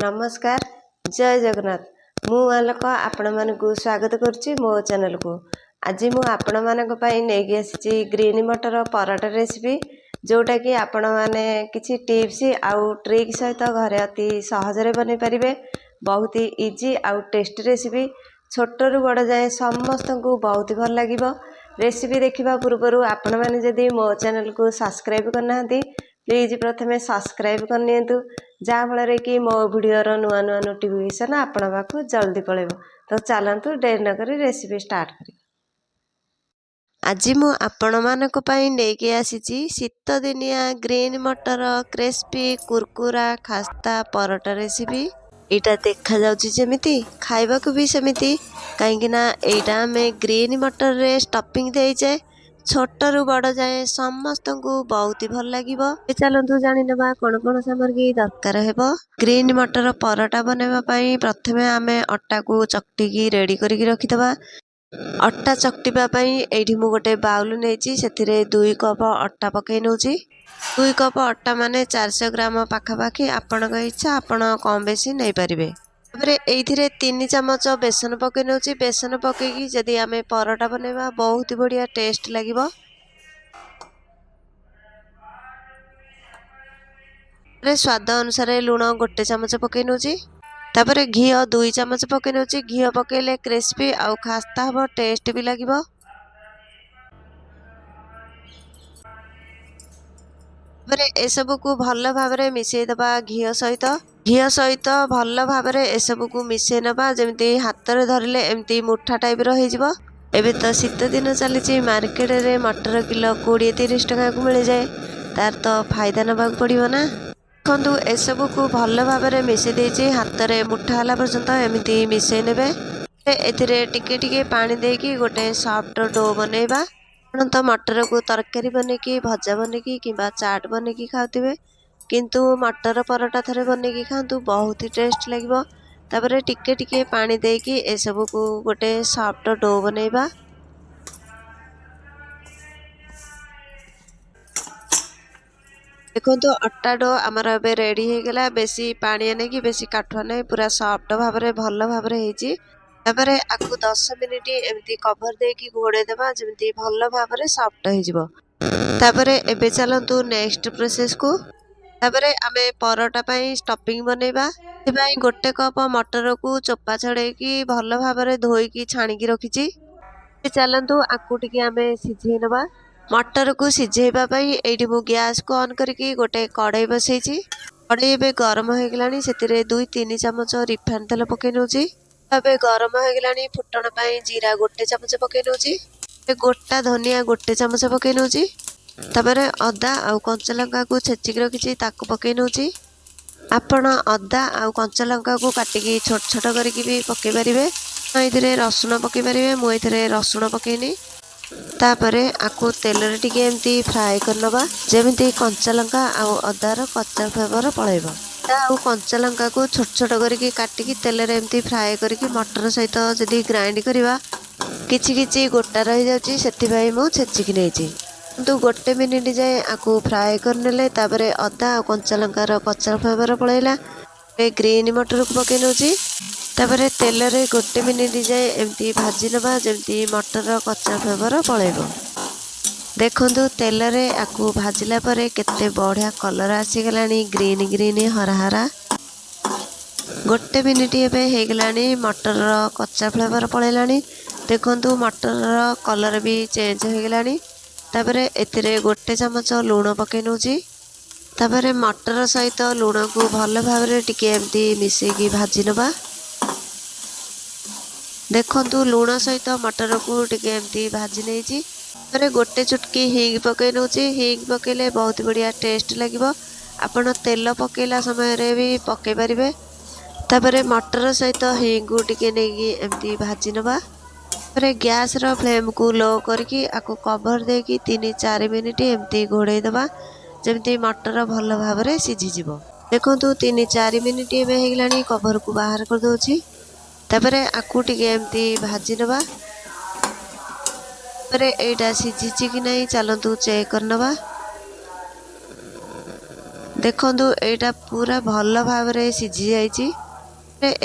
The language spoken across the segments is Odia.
नमस्कार जय जगन्नाथ मु आलोक आपण मानकु स्वागत करुच्ची मो चैनल को। आज मु आपण मानक पई नेकी आसी ग्रीन मटर पराठा रेसिपी जोटा कि आपण माने किछि टिप्स आउ ट्रिक सहित घरे अति सहज रे बनै परिबे। बहुत ही इजी आउ टेस्टी रेसिपी छोटरू बड़ जाए समस्त को बहुत भल लागिबो। रेसिपी देखिबा पूर्व आपण माने जदि मो चैनल को सब्सक्राइब करना प्लीज प्रथमे सब्सक्राइब करनियंतु जहाँ फल कि मो भिडियोर नुआ नुआ नोटिफिकेशन आपण पाखु जल्दी पळेबो। तो चलतु डेर न करी रेसिपी स्टार्ट करी। आज मु आपण मानक पई नेकी आसीची शीत दिनिया ग्रीन मटर क्रिस्पी कुरकुरा खास्ता परोटा रेसिपी। एटा देखा जाउची जेमिति खाइबा को भी सेमिति काहेकि ना एटा में ग्रीन मटर रे स्टफिंग देइचे छोटरू बड़ जाए समस्त को बहुत ही भल लागिबो। चलतु जानि नेबा कोन कोन सामग्री दरकार हेबो। ग्रीन मटर परोटा बनैबा पई प्रथमे आमे अट्टा को चकटी की रेडी करिक रखितबा। अट्टा चकटिबा पई एठी मु गोटे बाउल नेची सेथिरे 2 कप अट्टा पकै नउची। 2 कप अट्टा माने 400 ग्राम पाखा पाखी आपण का इच्छा आपण कम बेसी नै परिबे। तापरे एइथिरे 3 चमच बेसन पकै नउची। बेसन पकैकी जदि आमे परोटा बनैबा बहुत बढ़िया टेस्ट लागिबो। रे स्वाद अनुसार लूण गोटे चमच पकै नउची। तापरे घी 2 चमच पकै नउची। घी पकैले क्रिस्पी आउ खास्ता हबो टेस्ट भी लागिबो। तापरे ए सब को भल भाबरे मिसै दबा घी सहित भल भाबरे ए सब को मिसै नबा जेमिति हाथ रे धरिले एमती मुठा टाइप रो हे जिवो। एबे तो शीत दिन चलीची मार्केट रे मटर किलो 20-30 टका को मिल जाए तार तो फायदा नबा पड़िबो ना। देखु ए सब को भल भाबरे मिसै देछि हाथ रे मुठा हला पर्यंत एमिति मिसै नेबे। एथिरे टिके टिके पानी देकी गोटे सॉफ्ट डो बनैबा। आपण तो मटर को तरकारी बनेकी भजा बनेकी किबा चाट बनेकी खाउतिबे किंतु मटर परोटा थरे बनेकी खांतु बहुत ही टेस्ट लागिबो। तापरे टिके टिके पानी देकी ए सब को गोटे सॉफ्ट डो बनैबा। देखो अट्टा डो आमर एबे रेडी हे गेला। बेसी पानी नै कि बेसी काठुआ नै पूरा सॉफ्ट भाबरे भल भाबरे हेची। तापरे आकु 10 मिनिट एमती कवर देकी घोड़े देबा जेमती भल भाबरे सॉफ्ट हे जिवो। तापरे एबे चलंतु नेक्स्ट प्रोसेस को। तापरे आमे परोटा पई स्टफिंग बनैबा। सेबाई गोटे कप मटर को चोपा छड़े की भल भाबरे धोई की छाणी की रखिची। चलंतु आकु टिके आमे सिझै नबा। मटर को सिझैबा पई एठी मु गैस को ऑन करके गोटे कढ़ाई बसैची। कढ़ाई एबे गरम हो गेलानी सेतिरे 2-3 चमच रिफाइन तेल पकै नउची। एबे गरम हो गेलानी फुटण पई जीरा गोटे चमच पकै नउची। गोटा धनिया गोटे चमच पकै नउची। तापरे अदा आउ कंचा लंका को छेचिक रखिची ताको पकै नउची। आपण अदा आउ कंचा लंका को काटिकी छोट छोट करके भी पकै परिबे। एथिरे रसुण पकै परिबे। मु एथिरे रसुण पकैनी। तापरे आकु तेल रे टिके एमती फ्राई करनबा जेमिति कंचा लंका आउ अदार कच्चा फ्लेवर पळेबो। आउ कंचा लंका को छोट छोट करके काटिकी तेल रे एमती फ्राई करके मटर सहित जदि ग्राइंड करिबा किछि किछि गोटा रहि जाउची सेति भाई मु छेचिक नेची। तो गोटे मिनिट जाए आकु फ्राई करनेले तापरे अदा आउ कंचा लंकार कच्चा फ्लेवर पळेला। ग्रीन मटर को पकै नउची। तापरे तेल रे गोटे मिनिट जाए एमती भाजी नबा जेमती मटर कच्चा फ्लेवर पळेबो। देखंतु तेल रे आकु भाजिला परे केते बढ़िया कलर आसी गलानी ग्रीन ग्रीन हरा हरा। गोटे मिनिट एबे हे गलानी मटर कच्चा फ्लेवर पळेलानी। देखंतु मटर कलर भी चेंज हो गलानी। तापरे एथिरे गोटे चमच लूण पकै नउची। तापरे मटर सहित लूण को भल भाबरे टिके एमती मिसै की भाजी नबा। देखंतु लूण सहित मटर को टिके एमती भाजी नेची। तापरे गोटे चुटकी हिंग पकै नउची। हिंग पकैले बहुत बढ़िया टेस्ट लागिबो। आपण तेल पकैला समय रे भी पकै परिबे। तापरे मटर सहित हिंग को टिके नेकी एमती भाजी नबा। तापरे गैस रो फ्लेम को लो करके आकु कवर देकी 3-4 मिनिट एमती घोड़े दबा जेमती मटर भल भाबरे सिझी जिवो। देखंतु 3-4 मिनिट एबे हे गलानी कवर को बाहर कर दोची। तापरे आकु टिके एमती भाजी नबा। तापरे एटा सिझिची कि नै चलंतु चेक करनबा। ଦେଖନ୍ତୁ ଏଇଟା ପୁରା ଭଲ ଭାବରେ ସିଝି ଯାଇଛି।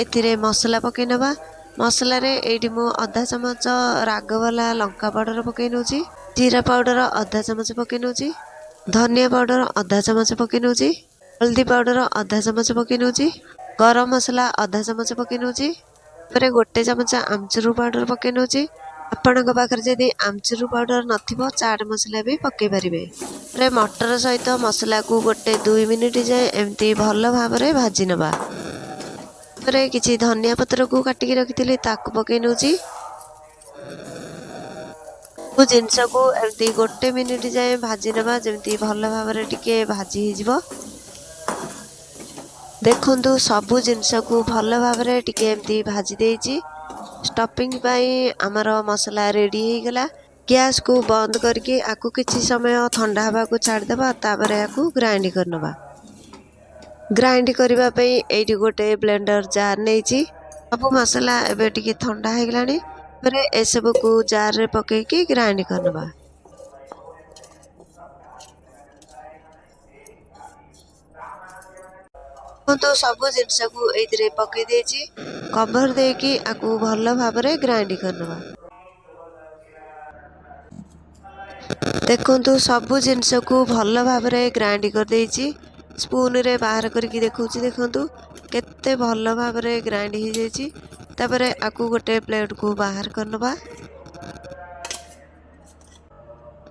ଏଥିରେ ମସଲା ପକେଇ ନେବା। ମସଲାରେ ଏଇଠି ମୁଁ ଅଧା ଚାମଚ ରାଗବାଲା ଲଙ୍କା ପାଉଡର ପକେଇ ନେଉଛି, ଜିରା ପାଉଡର ଅଧା ଚାମଚ ପକେଇ ନେଉଛି, ଧନିଆ ପାଉଡର ଅଧା ଚାମଚ ପକେଇ ନେଉଛି, ହଳଦୀ ପାଉଡର ଅଧା ଚାମଚ ପକେଇ ନେଉଛି, ଗରମ ମସଲା ଅଧା ଚାମଚ ପକେଇ ନେଉଛି। ତାପରେ ଗୋଟେ ଚାମଚ ଆମଚୁର ପାଉଡର ପକେଇ ନେଉଛି। ଆପଣଙ୍କ ପାଖରେ ଯଦି ଆମଚୁର ପାଉଡର ନଥିବ ଚାଟ ମସଲା ବି ପକେଇ ପାରିବେ। ତାପରେ ମଟର ସହିତ ମସଲାକୁ 1-2 ମିନିଟ ଯାଏ ଏମିତି ଭଲ ଭାବରେ ଭାଜି ନେବା। ତାପରେ କିଛି ଧନିଆ ପତ୍ରକୁ କାଟିକି ରଖିଥିଲି ତାକୁ ପକେଇ ନେଉଛି। ସବୁ ଜିନିଷକୁ ଏମିତି 1 ମିନିଟ ଯାଏ ଭାଜି ନେବା, ଯେମିତି ଭଲ ଭାବରେ ଟିକେ ଭାଜି ହେଇଯିବ। ଦେଖନ୍ତୁ ସବୁ ଜିନିଷକୁ ଭଲ ଭାବରେ ଟିକେ ଏମିତି ଭାଜି ଦେଇଛି। ଷ୍ଟଫିଂ ପାଇଁ ଆମର ମସଲା ରେଡି ହେଇଗଲା। ଗ୍ୟାସକୁ ବନ୍ଦ କରିକି ଆକୁ କିଛି ସମୟ ଥଣ୍ଡା ହେବାକୁ ଛାଡ଼ିଦେବା। ତାପରେ ଆକୁ ଗ୍ରାଇଣ୍ଡ କରିନେବା। ଗ୍ରାଇଣ୍ଡ କରିବା ପାଇଁ ଏଇଠି ଗୋଟେ ବ୍ଲେଣ୍ଡର ଜାର୍ ନେଇଛି। ସବୁ ମସଲା ଏବେ ଟିକେ ଥଣ୍ଡା ହେଇଗଲାଣି। ତାପରେ ଏସବୁକୁ ଜାରରେ ପକେଇକି ଗ୍ରାଇଣ୍ଡ କରିନେବା। ଦେଖନ୍ତୁ ସବୁ ଜିନିଷକୁ ଏଇଥିରେ ପକେଇ ଦେଇଛି। କଭର ଦେଇକି ଆକୁ ଭଲ ଭାବରେ ଗ୍ରାଇଣ୍ଡ କରିନେବା। ଦେଖନ୍ତୁ ସବୁ ଜିନିଷକୁ ଭଲ ଭାବରେ ଗ୍ରାଇଣ୍ଡ କରିଦେଇଛି। ସ୍ପୁନରେ ବାହାର କରିକି ଦେଖଉଛି। ଦେଖନ୍ତୁ କେତେ ଭଲ ଭାବରେ ଗ୍ରାଇଣ୍ଡ ହେଇଯାଇଛି। ତାପରେ ଆକୁ ଗୋଟେ ପ୍ଲେଟକୁ ବାହାର କରିନେବା।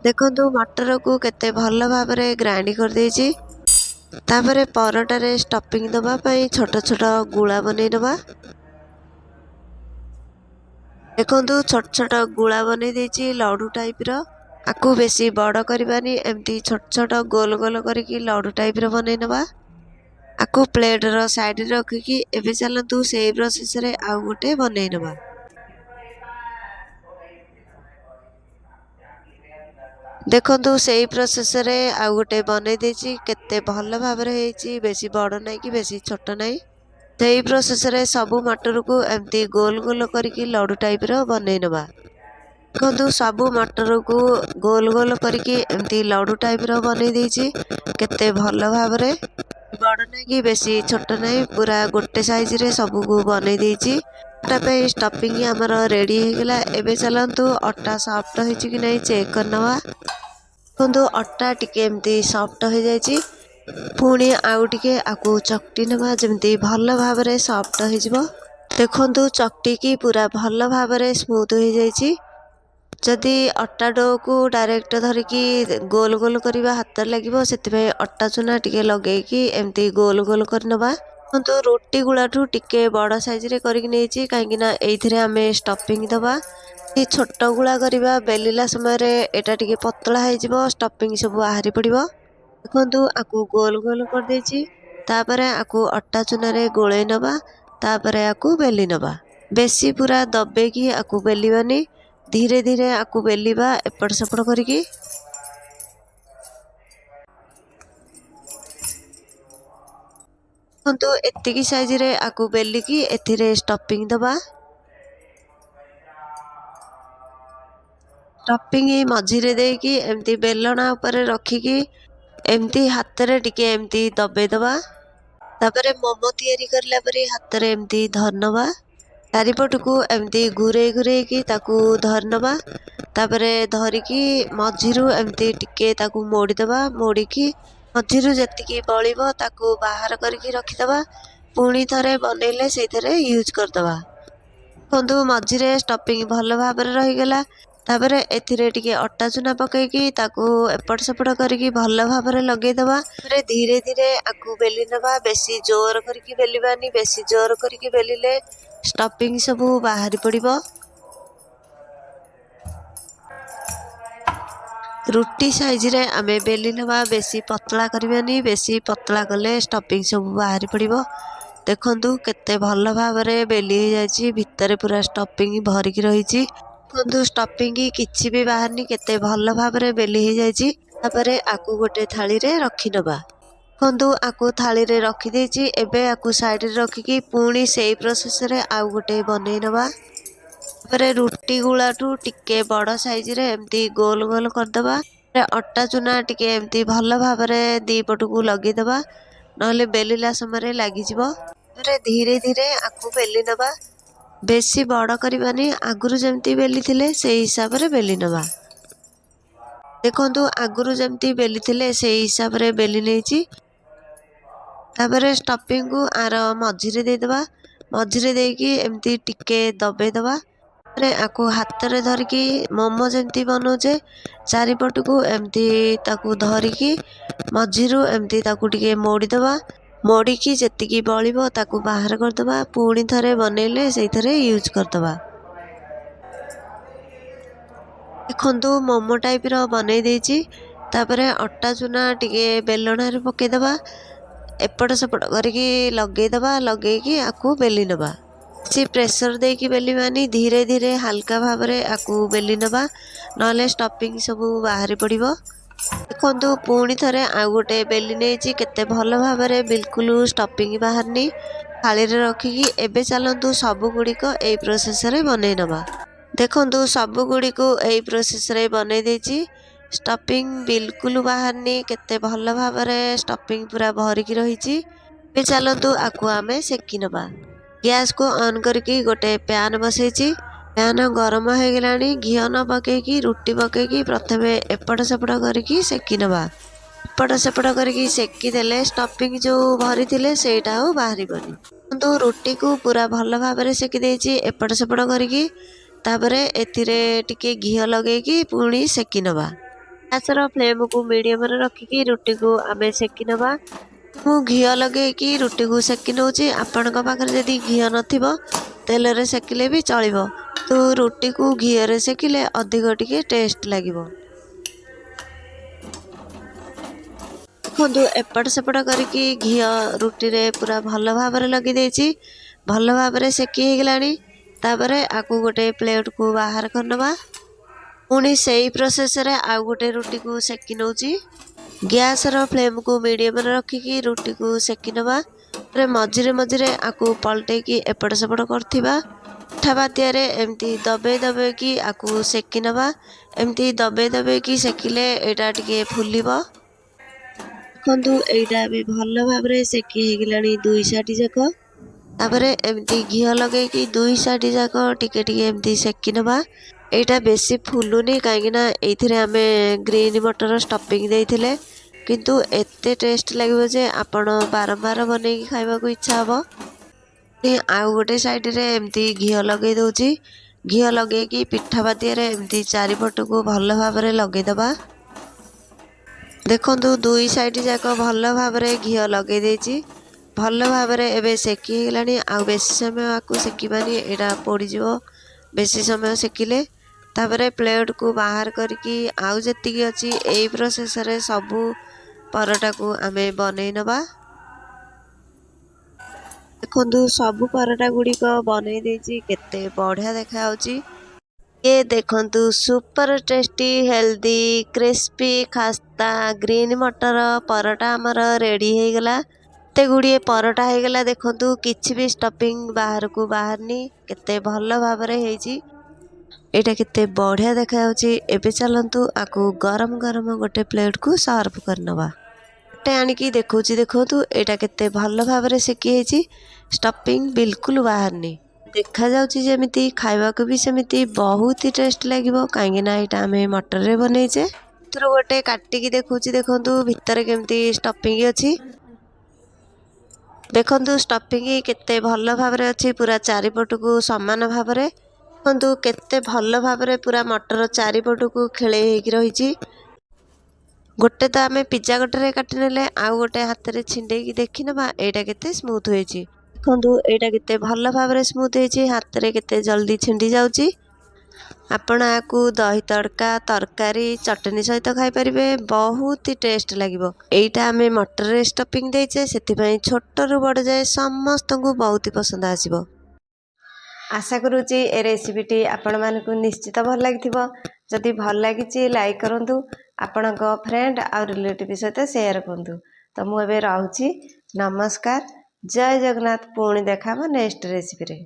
ଦେଖନ୍ତୁ ମଟରକୁ କେତେ ଭଲ ଭାବରେ ଗ୍ରାଇଣ୍ଡ କରିଦେଇଛି। ତାପରେ ପରଟାରେ ଷ୍ଟଫିଂ ଦେବା ପାଇଁ ଛୋଟ ଛୋଟ ଗୁଳା ବନେଇ ନେବା। ଦେଖନ୍ତୁ ଛୋଟ ଛୋଟ ଗୁଳା ବନେଇ ଦେଇଛି ଲଡୁ ଟାଇପର। ଆକୁ ବେଶୀ ବଡ଼ କରିବାନି, ଏମିତି ଛୋଟ ଛୋଟ ଗୋଲ ଗୋଲ କରିକି ଲଡୁ ଟାଇପର ବନେଇ ନେବା। ଆକୁ ପ୍ଲେଟର ସାଇଡରେ ରଖିକି ଏବେ ଚାଲନ୍ତୁ ସେଇ ପ୍ରୋସେସରେ ଆଉ ଗୋଟେ ବନେଇ ନେବା। ଦେଖନ୍ତୁ ସେଇ ପ୍ରୋସେସରେ ଆଉ ଗୋଟେ ବନେଇ ଦେଇଛି। କେତେ ଭଲ ଭାବରେ ହେଇଛି, ବେଶୀ ବଡ଼ ନାହିଁ କି ବେଶୀ ଛୋଟ ନାହିଁ। ସେଇ ପ୍ରୋସେସରେ ସବୁ ମଟରକୁ ଏମିତି ଗୋଲ ଗୋଲ କରିକି ଲଡୁ ଟାଇପର ବନେଇ ନେବା। ଦେଖନ୍ତୁ ସବୁ ମଟରକୁ ଗୋଲ ଗୋଲ କରିକି ଏମିତି ଲଡୁ ଟାଇପର ବନେଇ ଦେଇଛି। କେତେ ଭଲ ଭାବରେ, ବଡ଼ ନାହିଁ କି ବେଶୀ ଛୋଟ ନାହିଁ, ପୁରା ଗୋଟେ ସାଇଜରେ ସବୁକୁ ବନେଇ ଦେଇଛି। ଅଟା ପାଇଁ ଷ୍ଟଫିଂ ଆମର ରେଡି ହେଇଗଲା। ଏବେ ଚାଲନ୍ତୁ ଅଟା ସଫ୍ଟ ହେଇଛି କି ନାହିଁ ଚେକ୍ କରିନେବା। ଦେଖନ୍ତୁ ଅଟା ଟିକେ ଏମିତି ସଫ୍ଟ ହେଇଯାଇଛି। ପୁଣି ଆଉ ଟିକେ ଆକୁ ଚକଟି ନେବା, ଯେମିତି ଭଲ ଭାବରେ ସଫ୍ଟ ହେଇଯିବ। ଦେଖନ୍ତୁ ଚକଟିକି ପୁରା ଭଲ ଭାବରେ ସ୍ମୁଥ ହେଇଯାଇଛି। ଯଦି ଅଟା ଡୋକୁ ଡାଇରେକ୍ଟ ଧରିକି ଗୋଲ ଗୋଲ କରିବା ହାତରେ ଲାଗିବ, ସେଥିପାଇଁ ଅଟା ଚୁନା ଟିକେ ଲଗେଇକି ଏମିତି ଗୋଲ ଗୋଲ କରିନେବା। ଦେଖନ୍ତୁ ରୁଟି ଗୁଳାଠୁ ଟିକେ ବଡ଼ ସାଇଜରେ କରିକି ନେଇଛି, କାହିଁକିନା ଏଇଥିରେ ଆମେ ଷ୍ଟଫିଂ ଦେବା। ଛୋଟ ଗୁଳା କରିବା, ବେଲିଲା ସମୟରେ ଏଇଟା ଟିକେ ପତଳା ହେଇଯିବ, ଷ୍ଟଫିଂ ସବୁ ବାହାରି ପଡ଼ିବ। ଦେଖନ୍ତୁ ଆକୁ ଗୋଲ ଗୋଲ କରିଦେଇଛି। ତାପରେ ଆକୁ ଅଟା ଚୁନାରେ ଗୋଳେଇ ନେବା। ତାପରେ ଆକୁ ବେଲି ନେବା। ବେଶୀ ପୁରା ଦବେଇକି ଆକୁ ବେଲିବାନି, ଧୀରେ ଧୀରେ ଆକୁ ବେଲିବା ଏପଟ ସେପଟ କରିକି। ଦେଖନ୍ତୁ ଏତିକି ସାଇଜରେ ଆକୁ ବେଲିକି ଏଥିରେ ଷ୍ଟଫିଂ ଦେବା। ଷ୍ଟଫିଂ ମଝିରେ ଦେଇକି ଏମିତି ବେଲଣା ଉପରେ ରଖିକି ଏମିତି ହାତରେ ଟିକେ ଏମିତି ଦବେଇ ଦେବା। ତାପରେ ମୋମୋ ତିଆରି କରିଲା ପରେ ହାତରେ ଏମିତି ଧରିନେବା। ଚାରିପଟକୁ ଏମିତି ଘୁରେଇ ଘୁରେଇକି ତାକୁ ଧରିନେବା। ତାପରେ ଧରିକି ମଝିରୁ ଏମିତି ଟିକେ ତାକୁ ମୋଡ଼ିଦେବା। ମୋଡ଼ିକି ମଝିରୁ ଯେତିକି ବଳିବ ତାକୁ ବାହାର କରିକି ରଖିଦେବା। ପୁଣି ଥରେ ବନେଇଲେ ସେଇଥିରେ ୟୁଜ୍ କରିଦେବା। ଦେଖନ୍ତୁ ମଝିରେ ଷ୍ଟଫିଂ ଭଲ ଭାବରେ ରହିଗଲା। ତାପରେ ଏଥିରେ ଟିକେ ଅଟା ଚୁନା ପକେଇକି ତାକୁ ଏପଟ ସେପଟ କରିକି ଭଲ ଭାବରେ ଲଗେଇଦେବା। ତାପରେ ଧୀରେ ଧୀରେ ଆକୁ ବେଲି ନେବା। ବେଶୀ ଜୋର କରିକି ବେଲିବାନି, ବେଶୀ ଜୋର କରିକି ବେଲିଲେ ଷ୍ଟଫିଂ ସବୁ ବାହାରି ପଡ଼ିବ। ରୁଟି ସାଇଜରେ ଆମେ ବେଲି ନେବା, ବେଶୀ ପତଳା କରିବାନି, ବେଶୀ ପତଳା କଲେ ଷ୍ଟଫିଂ ସବୁ ବାହାରି ପଡ଼ିବ। ଦେଖନ୍ତୁ କେତେ ଭଲ ଭାବରେ ବେଲି ହେଇଯାଇଛି, ଭିତରେ ପୁରା ଷ୍ଟଫିଂ ଭରିକି ରହିଛି। ଦେଖନ୍ତୁ ଷ୍ଟଫିଂ କିଛି ବି ବାହାରିନି, କେତେ ଭଲ ଭାବରେ ବେଲି ହେଇଯାଇଛି। ତାପରେ ଆକୁ ଗୋଟେ ଥାଳିରେ ରଖିନେବା। ଦେଖନ୍ତୁ ଆକୁ ଥାଳିରେ ରଖିଦେଇଛି। ଏବେ ଆକୁ ସାଇଡରେ ରଖିକି ପୁଣି ସେଇ ପ୍ରୋସେସରେ ଆଉ ଗୋଟେ ବନେଇ ନେବା। ତାପରେ ରୁଟି ଗୁଳାଠୁ ଟିକେ ବଡ଼ ସାଇଜରେ ଏମିତି ଗୋଲ ଗୋଲ କରିଦେବା। ଅଟା ଚୁନା ଟିକେ ଏମିତି ଭଲ ଭାବରେ ଦି ପଟକୁ ଲଗେଇଦବା, ନହେଲେ ବେଲିଲା ସମୟରେ ଲାଗିଯିବ। ଧୀରେ ଧୀରେ ଆକୁ ବେଲି ନେବା, ବେଶୀ ବଡ଼ କରିବାନି। ଆଗରୁ ଯେମିତି ବେଲିଥିଲେ ସେଇ ହିସାବରେ ବେଲି ନେବା। ଦେଖନ୍ତୁ ଆଗରୁ ଯେମିତି ବେଲିଥିଲେ ସେଇ ହିସାବରେ ବେଲି ନେଇଛି। ତାପରେ ଷ୍ଟଫିଂକୁ ଆର ମଝିରେ ଦେଇଦେବା, ମଝିରେ ଦେଇକି ଏମିତି ଟିକେ ଦବେଇ ଦେବା। ଆକୁ ହାତରେ ଧରିକି ମୋମୋ ଯେମିତି ବନଉଛେ ଚାରିପଟକୁ ଏମିତି ତାକୁ ଧରିକି ମଝିରୁ ଏମିତି ତାକୁ ଟିକେ ମୋଡ଼ିଦେବା। ମୋଡ଼ିକି ଯେତିକି ବଳିବ ତାକୁ ବାହାର କରିଦେବା। ପୁଣି ଥରେ ବନେଇଲେ ସେଇଥିରେ ୟୁଜ୍ କରିଦେବା। ଦେଖନ୍ତୁ ମୋମୋ ଟାଇପ୍ର ବନେଇ ଦେଇଛି। ତାପରେ ଅଟା ଚୁନା ଟିକେ ବେଲଣାରେ ପକେଇଦେବା, ଏପଟ ସେପଟ କରିକି ଲଗେଇଦେବା। ଲଗେଇକି ଆକୁ ବେଲି ନେବା। କିଛି ପ୍ରେସର ଦେଇକି ବେଲିବାନି, ଧୀରେ ଧୀରେ ହାଲକା ଭାବରେ ଆକୁ ବେଲି ନେବା, ନହେଲେ ଷ୍ଟଫିଂ ସବୁ ବାହାରି ପଡ଼ିବ। ଦେଖନ୍ତୁ ପୁଣି ଥରେ ଆଉ ଗୋଟେ ବେଲି ନେଇଛି, କେତେ ଭଲ ଭାବରେ ବିଲକୁଲ ଷ୍ଟଫିଂ ବାହାରିନି। ଥାଳିରେ ରଖିକି ଏବେ ଚାଲନ୍ତୁ ସବୁଗୁଡ଼ିକ ଏଇ ପ୍ରୋସେସରେ ବନେଇ ନେବା। ଦେଖନ୍ତୁ ସବୁଗୁଡ଼ିକୁ ଏଇ ପ୍ରୋସେସରେ ବନେଇ ଦେଇଛି। ଷ୍ଟଫିଂ ବିଲକୁଲ ବାହାରିନି, କେତେ ଭଲ ଭାବରେ ଷ୍ଟଫିଂ ପୁରା ଭରିକି ରହିଛି। ଏବେ ଚାଲନ୍ତୁ ଆକୁ ଆମେ ସେକି ନେବା। ଗ୍ୟାସକୁ ଅନ୍ କରିକି ଗୋଟେ ପ୍ୟାନ୍ ବସେଇଛି। ପ୍ୟାନ୍ ଗରମ ହେଇଗଲାଣି। ଘିଅ ନ ପକେଇକି ରୁଟି ପକେଇକି ପ୍ରଥମେ ଏପଟ ସେପଟ କରିକି ସେକି ନେବା। ଏପଟ ସେପଟ କରିକି ସେକି ଦେଲେ ଷ୍ଟଫିଂ ଯେଉଁ ଭରିଥିଲେ ସେଇଟା ଆଉ ବାହାରିବନି। କିନ୍ତୁ ରୁଟିକୁ ପୁରା ଭଲ ଭାବରେ ସେକି ଦେଇଛି ଏପଟ ସେପଟ କରିକି। ତାପରେ ଏଥିରେ ଟିକେ ଘିଅ ଲଗେଇକି ପୁଣି ସେକି ନେବା। ଗ୍ୟାସର ଫ୍ଲେମ୍କୁ ମିଡ଼ିୟମରେ ରଖିକି ରୁଟିକୁ ଆମେ ସେକି ନେବା। ମୁଁ ଘିଅ ଲଗେଇକି ରୁଟିକୁ ସେକି ନେଉଛି। ଆପଣଙ୍କ ପାଖରେ ଯଦି ଘିଅ ନଥିବ ତେଲରେ ସେକିଲେ ବି ଚଳିବ, କିନ୍ତୁ ରୁଟିକୁ ଘିଅରେ ସେକିଲେ ଅଧିକ ଟିକେ ଟେଷ୍ଟ ଲାଗିବ। ଦେଖନ୍ତୁ ଏପଟ ସେପଟ କରିକି ଘିଅ ରୁଟିରେ ପୁରା ଭଲ ଭାବରେ ଲଗେଇ ଦେଇଛି। ଭଲ ଭାବରେ ସେକି ହେଇଗଲାଣି। ତାପରେ ଆକୁ ଗୋଟେ ପ୍ଲେଟକୁ ବାହାର କରିନେବା। ପୁଣି ସେଇ ପ୍ରୋସେସରେ ଆଉ ଗୋଟେ ରୁଟିକୁ ସେକି ନେଉଛି। ଗ୍ୟାସର ଫ୍ଲେମ୍କୁ ମିଡ଼ିୟମରେ ରଖିକି ରୁଟିକୁ ସେକି ନେବା। ମଝିରେ ମଝିରେ ଆକୁ ପଲଟେଇକି ଏପଟ ସେପଟ କରୁଥିବା। ପିଠା ପାତିଆରେ ଏମିତି ଦବେଇ ଦବେଇକି ଆକୁ ସେକି ନେବା। ଏମିତି ଦବେଇ ଦବେଇକି ସେକିଲେ ଏଇଟା ଟିକେ ଫୁଲିବ। ଦେଖନ୍ତୁ ଏଇଟା ବି ଭଲ ଭାବରେ ସେକି ହେଇଗଲାଣି ଦୁଇ ସାଇଡ୍ ଯାକ। ତାପରେ ଏମିତି ଘିଅ ଲଗେଇକି ଦୁଇ ସାଇଡ୍ ଯାକ ଟିକେ ଟିକେ ଏମିତି ସେକି ନେବା। ଏଇଟା ବେଶୀ ଫୁଲୁନି, କାହିଁକିନା ଏଇଥିରେ ଆମେ ଗ୍ରୀନ୍ ମଟର ଷ୍ଟଫିଂ ଦେଇଥିଲେ। କିନ୍ତୁ ଏତେ ଟେଷ୍ଟ ଲାଗିବ ଯେ ଆପଣ ବାରମ୍ବାର ବନେଇକି ଖାଇବାକୁ ଇଚ୍ଛା ହେବ। ଆଉ ଗୋଟେ ସାଇଡ୍ରେ ଏମିତି ଘିଅ ଲଗେଇ ଦେଉଛି। ଘିଅ ଲଗେଇକି ପିଠା ପାତିଆରେ ଏମିତି ଚାରିପଟକୁ ଭଲ ଭାବରେ ଲଗେଇଦେବା। ଦେଖନ୍ତୁ ଦୁଇ ସାଇଡ୍ ଯାକ ଭଲ ଭାବରେ ଘିଅ ଲଗେଇ ଦେଇଛି। ଭଲ ଭାବରେ ଏବେ ସେକି ହେଇଗଲାଣି। ଆଉ ବେଶୀ ସମୟ ଆକୁ ସେକିବାନି, ଏଇଟା ପୋଡ଼ିଯିବ ବେଶୀ ସମୟ ସେକିଲେ। ତାପରେ ପ୍ଲେଟକୁ ବାହାର କରିକି ଆଉ ଯେତିକି ଅଛି ଏଇ ପ୍ରୋସେସରେ ସବୁ ପରଟାକୁ ଆମେ ବନେଇ ନେବା। ଦେଖନ୍ତୁ ସବୁ ପରଟା ଗୁଡ଼ିକ ବନେଇ ଦେଇଛି, କେତେ ବଢ଼ିଆ ଦେଖାଯାଉଛି। ये देखंतु सुपर टेस्टी हेल्दी क्रिस्पी खास्ता ग्रीन मटर परोटा आमर रेडी हो गला। केते गुड़िए परोटा हो गला। देखंतु किछि भी स्टफिंग बाहर को बाहरनी, केते भल भाबरे हेची। एटा केते बढ़िया देखा जाउची। एबे चलंतु आकु गरम गरम गोटे प्लेट को सर्व करनवा। गोटे आनिकी देखौची, देखंतु एटा केते भल भाबरे सेकी हेची। स्टफिंग बिल्कुल बाहरनी, देखा जाउची जेमिति खाइबाकू भी सेमिति बहुत ही टेस्ट लागिबो। काहेकि ना एटा आमे मटर रे बनैचे। एथरो गोटे काटिकी देखौची, देखंतु भितर केमति स्टफिंग अछि। देखंतु स्टफिंग केते भल भाबरे अछि, पूरा चारिपटकू समान भाबरे। देखंतु केते भल भाबरे पूरा मटर चारिपटकू खेळे हेकी रहिछि। गोटे तो आमे पिज्जा कटरे काटि नेले, आउ गोटे हाथ रे छिंडेकी देखि नबा एटा केते स्मूथ होइछि। देखंतु एटा केते भल भाबरे स्मूथ होइछि, हाथ रे केते जल्दी छिंडी जाउछि। आपण आकु दही तड़का तरकारी चटनी सहित खाई परिबे, बहुत ही टेस्ट लागिबो। एइटा आमे मटर रे स्टफिंग देइछे, सेति पई छोट रु बड़ जाय समस्त को बहुत ही पसंद आसीबो। आशा करूची ए रेसिपीटी आपण मानकु निश्चित भल लागिथिबो। जदि भल लागिछि लाइक करंतु, आपणक फ्रेंड आ रिलेटिव सहित शेयर करंतु। तो मु एबे रहूची, नमस्कार, जय जगन्नाथ। पुणी देखाबो नेक्स्ट रेसिपी रे।